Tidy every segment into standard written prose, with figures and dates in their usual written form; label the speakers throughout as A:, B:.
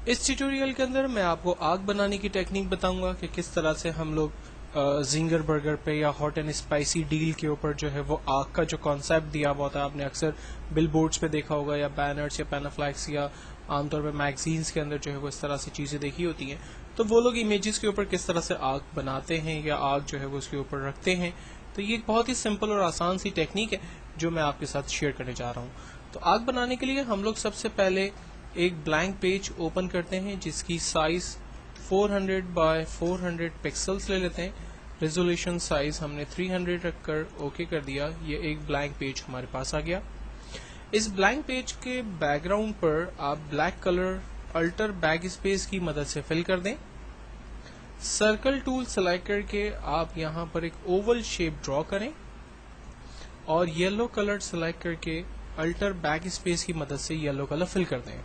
A: इस ट्यूटोरियल के अंदर मैं आपको आग बनाने की टेक्निक बताऊंगा कि किस तरह से हम लोग जिंगर बर्गर पे या हॉट एंड स्पाइसी डील के ऊपर जो है वो आग का जो कॉन्सेप्ट दिया हुआ होता है, आपने अक्सर बिल बोर्ड्स पे देखा होगा या बैनर्स या पैनाफ्लैक्स या आमतौर पे मैगजीन्स के अंदर जो है वो इस तरह से चीज़ें देखी होती हैं। तो वो लोग इमेजेस के ऊपर किस तरह से आग बनाते हैं या आग जो है वो उसके ऊपर रखते हैं। तो ये एक बहुत ही सिंपल और आसान सी टेक्निक है जो मैं आपके साथ शेयर करने जा रहा हूँ। तो आग बनाने के लिए हम लोग सबसे पहले एक ब्लैंक पेज ओपन करते हैं जिसकी साइज 400 बाय 400 पिक्सल्स ले लेते हैं। रेजोल्यूशन साइज हमने 300 रखकर ओके कर दिया। ये एक ब्लैंक पेज हमारे पास आ गया। इस ब्लैंक पेज के बैकग्राउंड पर आप black colour alter back space की मदद से फिल कर दें। सर्कल टूल सेलेक्ट करके आप यहां पर एक ओवल शेप ड्रॉ करें और येलो कलर सेलेक्ट करके अल्टर बैक स्पेस की मदद से येलो कलर फिल कर दें।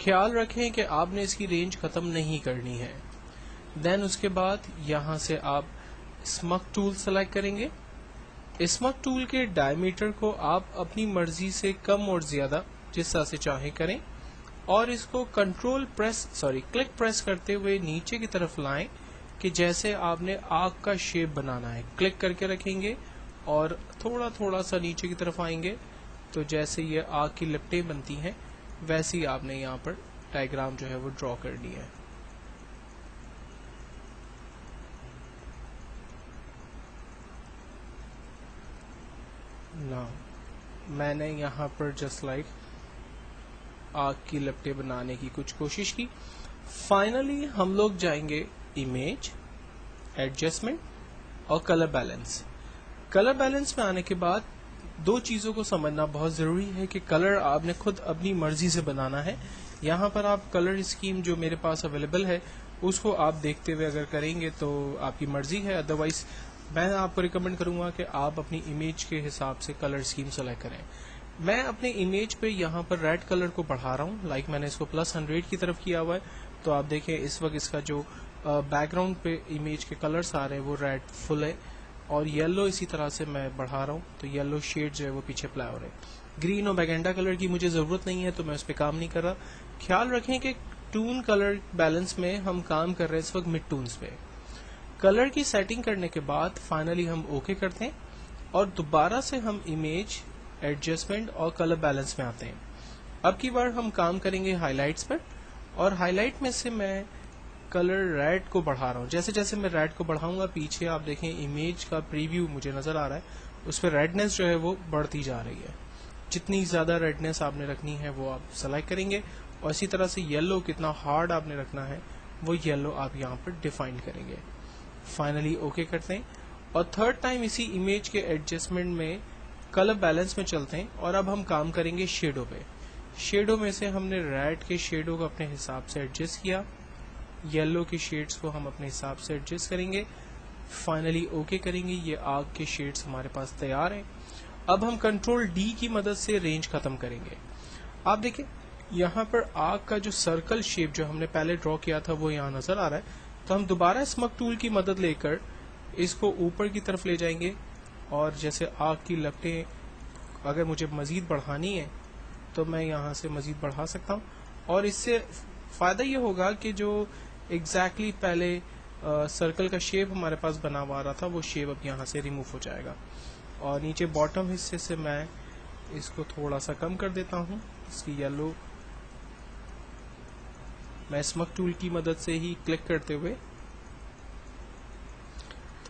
A: ख्याल रखें कि आपने इसकी रेंज खत्म नहीं करनी है। देन उसके बाद यहां से आप स्मग टूल सेलेक्ट करेंगे। स्मग टूल के डायमीटर को आप अपनी मर्जी से कम और ज्यादा जिस तरह से चाहें करें और इसको क्लिक प्रेस करते हुए नीचे की तरफ लाएं कि जैसे आपने आग का शेप बनाना है। क्लिक करके रखेंगे और थोड़ा थोड़ा सा नीचे की तरफ आएंगे तो जैसे ये आग की लिपटें बनती हैं वैसे ही आपने यहाँ पर डायग्राम जो है वो ड्रॉ करनी है। ना मैंने यहाँ पर जस्ट लाइक आग की लपटें बनाने की कुछ कोशिश की। फाइनली हम लोग जाएंगे इमेज, एडजस्टमेंट और कलर बैलेंस। कलर बैलेंस में आने के बाद दो चीजों को समझना बहुत जरूरी है कि कलर आपने खुद अपनी मर्जी से बनाना है। यहाँ पर आप कलर स्कीम जो मेरे पास अवेलेबल है उसको आप देखते हुए अगर करेंगे तो आपकी मर्जी है, अदरवाइज मैं आपको रिकमेंड करूंगा कि आप अपनी इमेज के हिसाब से कलर स्कीम सेलेक्ट करें। मैं अपने इमेज पे यहाँ पर रेड कलर को बढ़ा रहा हूँ, लाइक मैंने इसको +100 की तरफ किया हुआ है। तो आप देखें इस वक्त इसका जो बैकग्राउंड पे इमेज के कलर्स आ रहे हैं वो रेड फुल है और येलो इसी तरह से मैं बढ़ा रहा हूँ तो येलो शेड जो है वो पीछे अप्लाई हो रहे हैं। ग्रीन और मैजेंटा कलर की मुझे जरूरत नहीं है तो मैं उस पर काम नहीं कर रहा। ख्याल रखें कि टून कलर बैलेंस में हम काम कर रहे हैं इस वक्त मिड टून्स पे। कलर की सेटिंग करने के बाद फाइनली हम ओके करते हैं और दोबारा से हम इमेज, एडजस्टमेंट और कलर बैलेंस में आते हैं। अब की बार हम काम करेंगे हाईलाइट्स पर और हाईलाइट में से मैं कलर रेड को बढ़ा रहा हूँ। जैसे जैसे मैं रेड को बढ़ाऊंगा पीछे आप देखें इमेज का प्रीव्यू मुझे नजर आ रहा है, उस पर रेडनेस जो है वो बढ़ती जा रही है। जितनी ज्यादा रेडनेस आपने रखनी है वो आप सेलेक्ट करेंगे और इसी तरह से येलो कितना हार्ड आपने रखना है वो येलो आप यहाँ पर डिफाइन करेंगे। फाइनली ओके करते हैं और थर्ड टाइम इसी इमेज के एडजस्टमेंट में कलर बैलेंस में चलते हैं और अब हम काम करेंगे शेडो पे। शेडो में से हमने रेड के शेडो को अपने हिसाब से एडजस्ट किया, येलो के शेड्स को हम अपने हिसाब से एडजस्ट करेंगे। फाइनली ओके करेंगे। ये आग के शेड्स हमारे पास तैयार हैं। अब हम कंट्रोल डी की मदद से रेंज खत्म करेंगे। आप देखें यहाँ पर आग का जो सर्कल शेप जो हमने पहले ड्रॉ किया था वो यहाँ नजर आ रहा है। तो हम दोबारा स्मग टूल की मदद लेकर इसको ऊपर की तरफ ले जाएंगे और जैसे आग की लपटें अगर मुझे मजीद बढ़ानी है तो मैं यहाँ से मजीद बढ़ा सकता हूँ और इससे फायदा ये होगा कि जो एग्जैक्टली पहले सर्कल का शेप हमारे पास बना हुआ आ रहा था वो शेप अब यहाँ से रिमूव हो जाएगा। और नीचे बॉटम हिस्से से मैं इसको थोड़ा सा कम कर देता हूँ, इसकी येलो मैं स्मग टूल की मदद से ही क्लिक करते हुए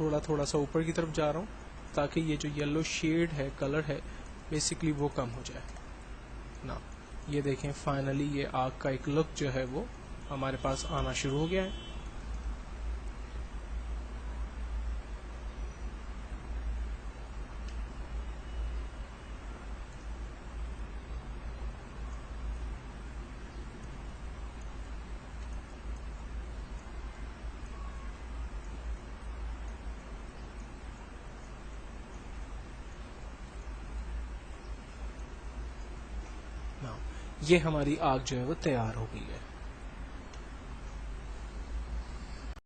A: थोड़ा थोड़ा सा ऊपर की तरफ जा रहा हूँ ताकि ये जो येलो शेड है, कलर है, बेसिकली वो कम हो जाए ना। ये देखें फाइनली ये आग का एक लुक जो है वो हमारे पास आना शुरू हो गया है। ये हमारी आग जो है वो तैयार हो गई है।